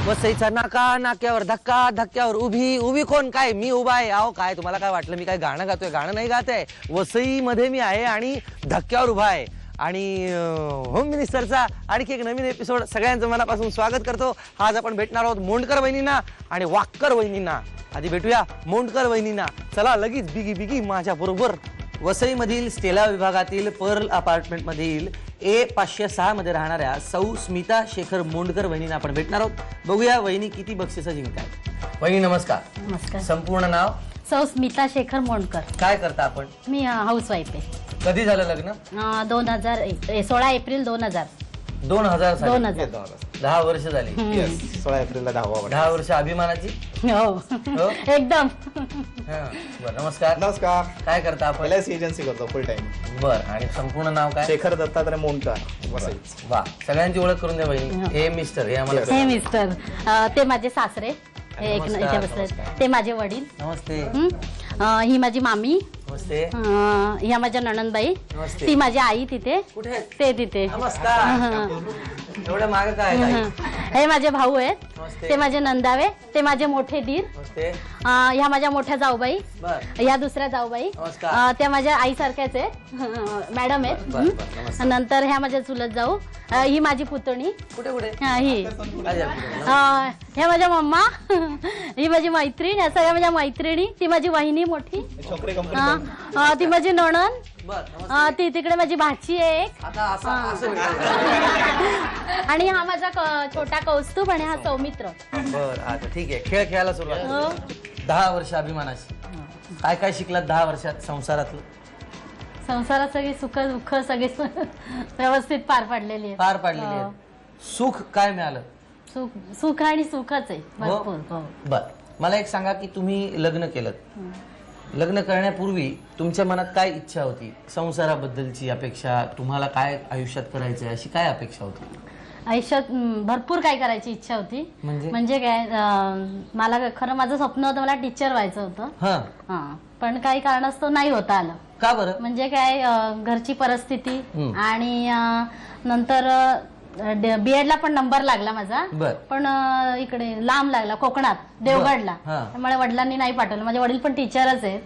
वसईचा नाका नाक्यावर धक्का धक्क्यावर उभी उभी कोण काय मी उभा आहे. अहो काय तुम्हाला काय वाटलं मी काय गाणं गातोय? गाणं नाही गात आहे. वसईमध्ये मी आहे आणि धक्क्यावर उभा आहे. आणि होम मिनिस्टरचा आणखी एक नवीन एपिसोड सगळ्यांचं मनापासून स्वागत करतो. आज आपण भेटणार आहोत मोंडकर वहिनींना आणि वाक्कर वहिनींना. आधी भेटूया मोंडकर वहिनींना. चला लगेच बिगी बिगी माझ्या बरोबर. वसईमधील स्टेला विभागातील पर्ल अपार्टमेंट मधील A506 मध्ये राहणाऱ्या सौ स्मिता शेखर मोंडकर वहिनींना आपण भेटणार आहोत. बघूया वहिनी किती बक्षिसं जिंकतात. वहिनी नमस्कार. नमस्कार. संपूर्ण नाव? सौ स्मिता शेखर मोंडकर. काय करता आपण? मी हाऊस वाईफ आहे. कधी झालं लग्न? 16 एप्रिल 2000. 2000 10 वर्ष झाली. 16 एप्रिलला 10 वर्ष अभिमानाची. हो एकदम. नमस्कार. नमस्कार. काय करता आपण? LIC एजन्सी करतो फुल टाइम. बर. आणि संपूर्ण नाव काय? शेखर दत्तात्रय मोंडकर. वा. सगळ्यांची ओळख करून द्या बहिणी. हे मिस्टर, हे आम्हाला हे मिस्टर, ते माझे सासरे, हे एक नमस्कार, इथे बसले. नमस्कार. ते माझे वडील. नमस्ते. ही माझी मामी. नमस्ते. ह्या माझ्या नणंदबाई. नमस्ते. ती माझी आई तिथे. कुठे आहेत? ते तिथे. नमस्कार. एवढं माग काय आहे? हे माझे भाऊ आहेत. नमस्ते. ते माझे नंदावे. ते माझे मोठे दीर. नमस्ते. ह्या माझ्या मोठ्या जाऊबाई. बर. ह्या दुसऱ्या जाऊबाई. नमस्कार. त्या माझ्या आईसारख्याच आहेत. मॅडम बर, बर, आहेत. नमस्कार. नंतर ह्या माझ्या चुलत जाऊ. ही माझी पुतणी. कुठे कुठे? ही अच्छा. ह्या माझ्या मम्मा. ही माझी मैत्रीण. या सगळ्या माझ्या मैत्रिणी. ती माझी वहिनी मोठी. छोकरे कंपनी. ती माझी नणंद. बर. नमस्ते. ती तिकडे माझी भाची आहे एक. आता असं आणि हा माझा छोटा कौस्तुभ आणि हा सौमित्र. बर. आता ठीक आहे. खेळ खेळायला सुरुवात. हो. 10 वर्ष अभिमानाची. काय काय शिकलात 10 वर्षात संसारातलं? संसारात सगळी सुख दुःख सगळी व्यवस्थित पार पाडलेली आहे. पार पाडलेली आहेत. सुख काय मिळालं? सुख आणि सुखच आहे भरपूर. हो. बर. मला एक सांगा की तुम्ही लग्न केलं. लग्न करण्यापूर्वी तुमच्या मनात काय इच्छा होती? संसाराबद्दलची अपेक्षा, तुम्हाला काय आयुष्यात करायचंय अशी काय अपेक्षा होती? आयुष्यात भरपूर काय करायची इच्छा होती. म्हणजे काय, मला खरं माझं स्वप्न होतं, मला टीचर व्हायचं होतं. पण काही कारणास्तव नाही होता आलं. का बरं? म्हणजे काय, घरची परिस्थिती आणि नंतर B.Ed ला पण नंबर लागला माझा. पण इकडे लांब लागला, कोकणात, देवगडला. त्यामुळे वडिलांनी नाही पाठवलं. माझे वडील पण टीचरच आहेत.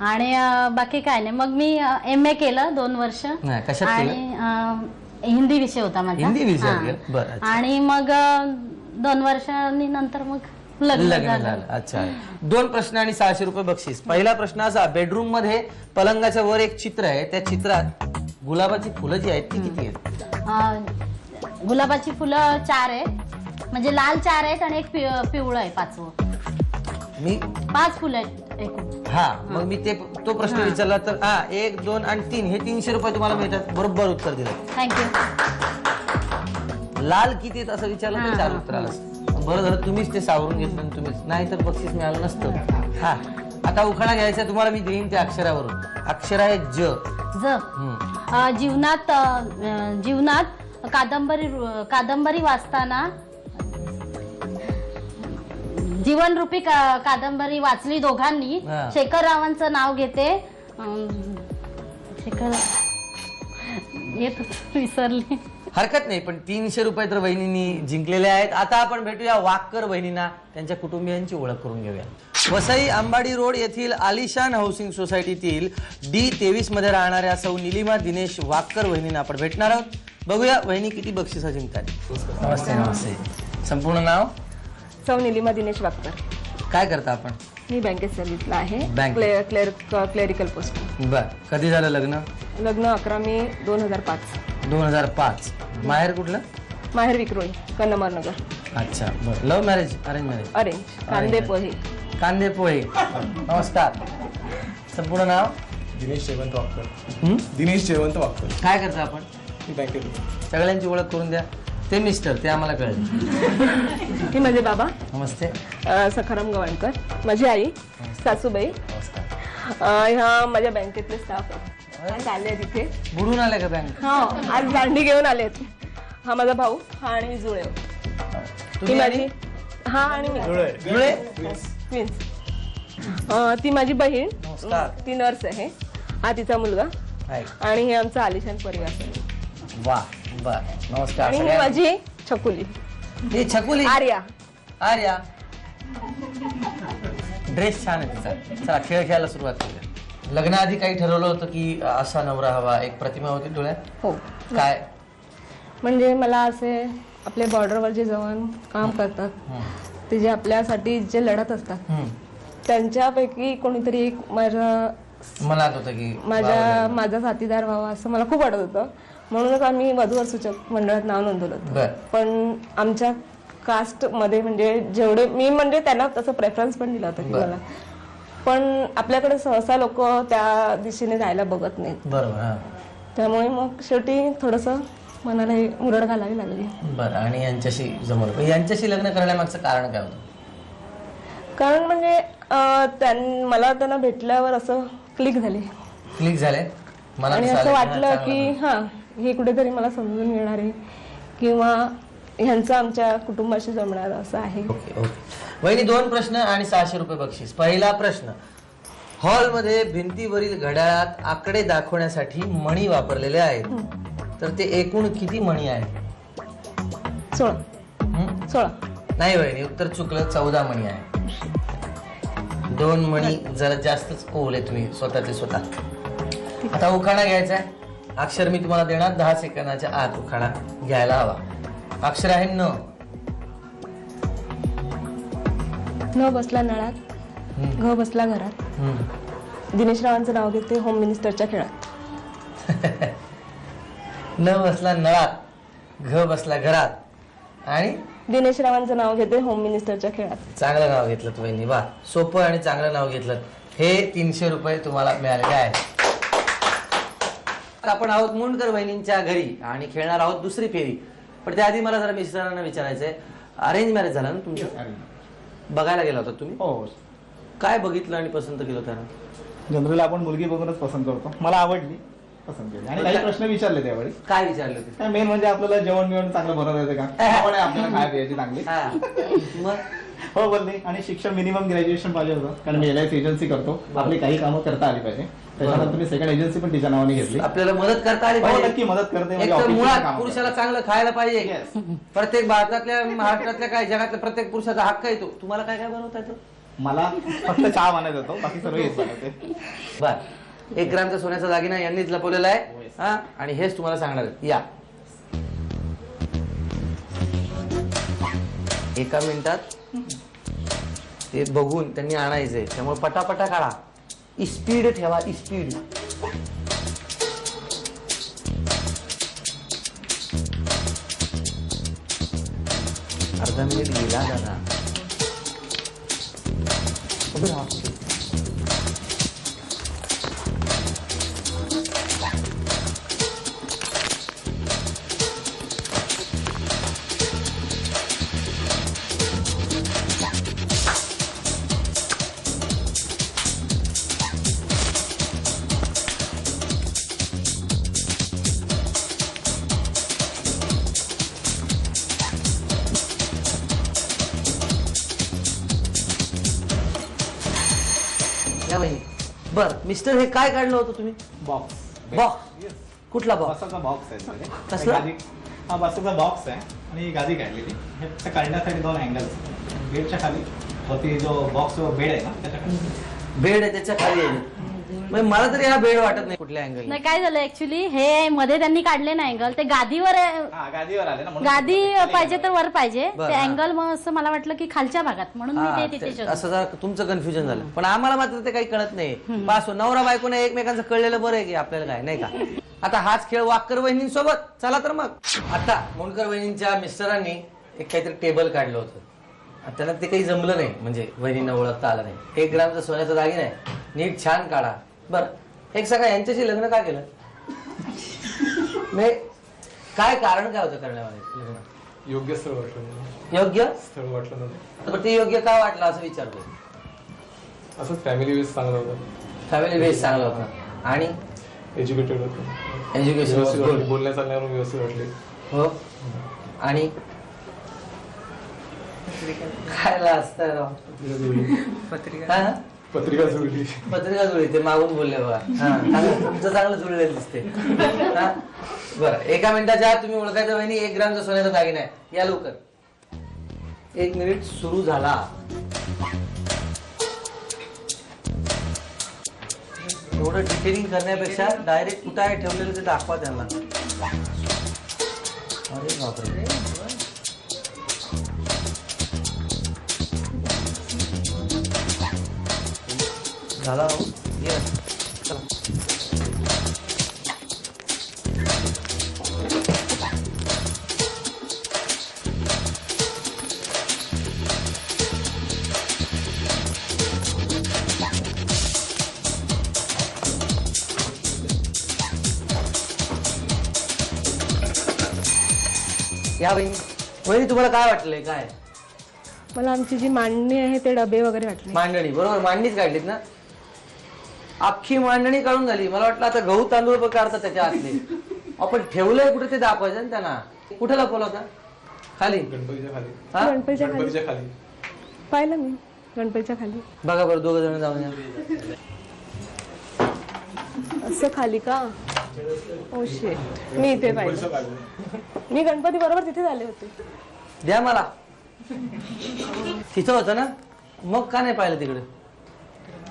आणि बाकी काय नाही. मग मी MA केलं 2 वर्ष. आणि हिंदी विषय होता माझा. हिंदी विषय. आणि मग 2 वर्षांनी नंतर मग लग्न झालं. अच्छा. 2 प्रश्न आणि 600 रुपये बक्षीस. पहिला प्रश्न असा, बेडरूम मध्ये पलंगाच्या वर एक चित्र आहे. त्या चित्रात गुलाबाची फुलं जी आहेत ती किती आहेत? गुलाबाची फुलं 4 आहेत. म्हणजे लाल 4 आहेत आणि एक पिवळं आहे 5वं. मी 5 फुलं आहेत एकूण. मग मी तो प्रश्न विचारला तर 1, 2 आणि 3 हे 300 रुपये तुम्हाला मिळतात. बरोबर उत्तर दिलं. थँक्यू. लाल किती आहेत असं विचारलं तर 4 उत्तर आलं. बरं झालं तुम्हीच ते सावरून घेतलं. तुम्हीच नाही तर बक्षीस मिळालं नसतं. आता उखाणा घ्यायचा तुम्हाला. मी देईन त्या अक्षरावरून. अक्षर आहे ज. जीवनात कादंबरी वाचताना, जीवनरूपी कादंबरी वाचली दोघांनी. शेखर रावांचं नाव घेते. शेखर विसरली. हरकत नाही. पण 300 रुपये तर वहिनींनी जिंकलेले आहेत. आता आपण भेटूया वाक्कर वहिनींना. त्यांच्या कुटुंबियांची ओळख करून घेऊया. वसई अंबाडी रोड येथील आलिशान हाऊसिंग सोसायटीतील D23 मध्ये राहणाऱ्या सौ निलिमा दिनेश वाक्कर वहिनींना आपण भेटणार आहोत. बघूया वहिनी किती बक्षिसं जिंकतात. नमस्ते. नमस्ते. संपूर्ण नाव? सौ निलिमा दिनेश वाक्कर. काय करता आपण? मी बँकेत सर्व्हिसला आहे. Clerical post. बर. कधी झालं लग्न? लग्न 11 मे 2005. 2005. माहेर कुठलं? माहेर विक्रोळी, कन्नमर नगर. अच्छा. बरं. Love marriage, arrange marriage? Arrange. कांदे पोहे. कांदे पोहे. नमस्कार. संपूर्ण नाव? दिनेश जयवंत वाक्कर. दिनेश जयवंत वाक्कर. काय करता आपण? मी बँकेत. सगळ्यांची ओळख करून द्या. ते मिस्टर, ते आम्हाला कळेल. हे माझे बाबा. नमस्ते. सखाराम गवाणकर. माझी आई, सासूबाई. नमस्कार. ह्या माझ्या बँकेतले स्टाफ आहेत. आले तिथे. बुडून आले का बँक? आज दांडी घेऊन आलेत. हा माझा भाऊ. हा आणि जुळे. ती माझी. हा आणि मी. जुळे. ट्विन्स. ती माझी बहीण. ती नर्स आहे. हा तिचा मुलगा. आणि हे आमचा आलिशान परिवार आहे. वा. बर. नमस्कार. आणि ही माझी छकुली. ही छकुली. आर्या. आर्या ड्रेस छान आहे तिचा. चला खेळ खेळायला सुरुवात करूया. लग्नाआधी काही ठरवलं होतं की असा नवरा हवा, एक प्रतिमा होती डोळ्यात? हो, काय? म्हणजे मला असे आपले बॉर्डरवर जे जवान काम करतात ते जे आपल्यासाठी जे लढत असतात त्यांच्यापैकी कोणीतरी एक मनात होतं की माझा साथीदार व्हावा असं मला खूप वाटत होतं. म्हणूनच आम्ही वधूवर सूचक मंडळात नाव नोंदवलं होतं. पण आमच्या कास्ट मध्ये म्हणजे जेवढे मी म्हणजे त्यांना तसं प्रेफरन्स पण दिला होता की मला, पण आपल्याकडे सहसा लोक त्या दिशेने जायला बघत नाहीत. बरोबर. त्यामुळे मग शेवटी थोडस मनाला मुरड घालावी लागली. बरं. आणि यांच्याशी जमवलं. यांच्याशी लग्न करण्यामागचं कारण काय होतं? कारण म्हणजे मला त्यांना भेटल्यावर असं क्लिक झाले मला आणि असं वाटलं की हा हे कुठेतरी मला समजून घेणार आहे किंवा ह्यांचं आमच्या कुटुंबाशी जमणार असं आहे. Okay okay. वहिनी 2 प्रश्न आणि 600 रुपये बक्षीस. पहिला प्रश्न, हॉलमध्ये भिंतीवरील घड्याळात आकडे दाखवण्यासाठी मणी वापरलेले आहेत, तर ते एकूण किती मणी आहेत? 16. नाही वहिनी, उत्तर चुकलं. 14 मणी आहे. 2 मणी जरा जास्तच पोहले तुम्ही स्वतः. आता उखाणा घ्यायचा आहे. अक्षर मी तुम्हाला देणार. 10 सेकंदाच्या आत उखाणा घ्यायला हवा. अक्षर आहे न बसला नळात, घ बसला घरात. दिनेश रावांचं नाव घेते होम मिनिस्टरच्या खेळात. न बसला नळात, घ बसला घरात आणि दिनेश रावांचं नाव घेते होम मिनिस्टरच्या खेळात. चांगलं नाव घेतलं वहिनी. वा, सोपं आणि चांगलं नाव घेतलं. हे 300 रुपये तुम्हाला मिळालेले आहेत. आपण आहोत मुंडकर वहिनींच्या घरी आणि खेळणार आहोत दुसरी फेरी. पण त्याआधी मला जरा मिस्टरांना विचारायचंय, अरेंज मॅरेज झालं ना तुमचं? बघायला गेला होता तुम्ही? हो. काय बघितलं आणि पसंत केलं त्यानं? जनरली आपण मुलगी बघूनच पसंत करतो. मला आवडली, पसंत केली. आणि काही प्रश्न विचारले त्यावेळी. काय विचारले होते? मेन म्हणजे आपल्याला जेवण बिवण चांगलं बनवता येते का, आवड आहे आपल्याला काय प्यायची चांगली. मग हो बोलले. आणि शिक्षण मिनिमम ग्रॅज्युएशन पाहिजे होतं, कारण मी LIC एजन्सी करतो. आपली काही कामं करता आली पाहिजे. त्याच्यानंतर मी सेकंड एजन्सी पण तिच्या नावाने घेतली. आपल्याला मदत करता आली पाहिजे. नक्की मदत करते. एक तर मुळात पुरुषाला चांगलं खायला पाहिजे. प्रत्येक भारतातल्या, महाराष्ट्रातल्या, काय जगातल्या प्रत्येक पुरुषाचा हक्क येतो. तुम्हाला काय काय बनवता येतो? मला फक्त चहा बनवता येतो, बाकी सर्व हेच बनवते. बर. 1 ग्रामचा सोन्याचा दागिना यांनीच लपवलेला आहे. हा, आणि हेच तुम्हाला सांगणार आहे. या 1 मिनिटात ते बघून त्यांनी आणायचंय. त्यामुळे पटापटा काढा. स्पीड ठेवा, स्पीड. अर्धा मिनिट गेला दादा. बर मिस्टर, हे काय काढलं होतं तुम्ही? बॉक्स. बॉक्स? कुठला बॉक्स? बसाचा बॉक्स आहे. कसला? हा बसाचा बॉक्स आहे आणि ही गादी काढलेली. हे काढण्यासाठी 2 अँगल्स. बेडच्या खाली वरती जो बॉक्स बेड आहे ना त्याच्या खाली बेड आहे, त्याच्या खाली आहे. मला तरी हा बेड वाटत नाही कुठल्या अँगल. नाही, काय झालं ऍक्च्युली हे मध्ये त्यांनी काढले ना अँगल, ते गादीवर गादीवर आले ना. गादी पाहिजे तर वर पाहिजे ते अँगल. मग असं मला वाटलं की खालच्या भागात, म्हणून मी ते तिथे शोधलं. असं जरा तुमचं कन्फ्युजन झालं. पण आम्हाला मात्र ते काही कळत नाही. पासो नवरा बायकोने एकमेकांचं कळलेलं बरं आहे की आपल्याला काय नाही का. आता हाच खेळ वाक्कर वहिनींसोबत. चला तर मग. आता मुंडकर वहिनींच्या मिस्टरांनी एक काहीतरी टेबल काढलं होतं. त्यांना ते काही जमलं नाही, म्हणजे वहिनींना ओळखता आलं नाही. 1 ग्रामचा सोन्याचा दागिना आहे, नीट छान काढा. बर, एक सांगा, यांच्याशी लग्न का केलं? काय कारण काय होतं करण्यामध्ये लग्न? योग्य स्थळ वाटलं. योग्य स्थळ वाटलं नव्हतं. पण ते योग्य का वाटलं असं विचारतो. असंच फॅमिली बेस चांगलं होतं. फॅमिली बेस चांगला होता आणि एज्युकेटेड होतं. एज्युकेशन बोलण्या चालण्यावरून व्यवस्थित वाटले. हो. आणि खायला असतं पत्रिका जुळली. पत्रिका जुळली, ते मागून बोलले बघा. तुमचं चांगलं जुळलेलं दिसते. बरं, 1 मिनिटाच्या आत तुम्ही ओळखायचं वहिनी 1 ग्रामचा सोन्याचा दागिना आहे. या लवकर. 1 मिनिट सुरू झाला. एवढं डिटेलिंग करण्यापेक्षा डायरेक्ट कुठं आहे ठेवलेलं ते दाखवा त्यांना. अरे बापरे. झाला हो. येस. चला. या वहिनी तुम्हाला काय वाटलंय? काय मला आमची जी मांडणी आहे ते डबे वगैरे वाटले. मांडणी बरोबर, मांडणीच काढलीत ना. अख्खी मांडणी काढून झाली. मला वाटलं आता गहू तांदूळ पण काढतात त्याच्या आतले. आपण ठेवलंय कुठे ते दाखवायचं ना त्यांना. कुठे लपवलं होता? खाली. गणपतीच्या खाली. हा? गणपतीच्या खाली पाहिलं मी. गणपतीच्या खाली. बघा बरं, 2 जण जाऊन या. असं खाली का? ओ शिट, मी इथे पाहिलं. मी गणपती बरोबर तिथे झाले होते. द्या मला. तिथं होतं ना, मग का नाही पाहिलं तिकडे?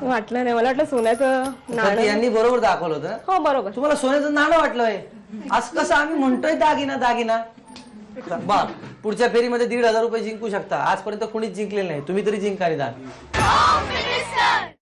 वाटलं नाही. मला वाटलं सोन्याचं तर नाणं. यांनी बरोबर दाखवलं होतं. हो बरोबर. तुम्हाला सोन्याचं नाणं वाटलंय. असं कसं आम्ही म्हणतोय दागिना दागिना. बघ, पुढच्या फेरीमध्ये 1,500 रुपये जिंकू शकता. आजपर्यंत कुणीच जिंकलेलं नाही. तुम्ही तरी जिंका निदान.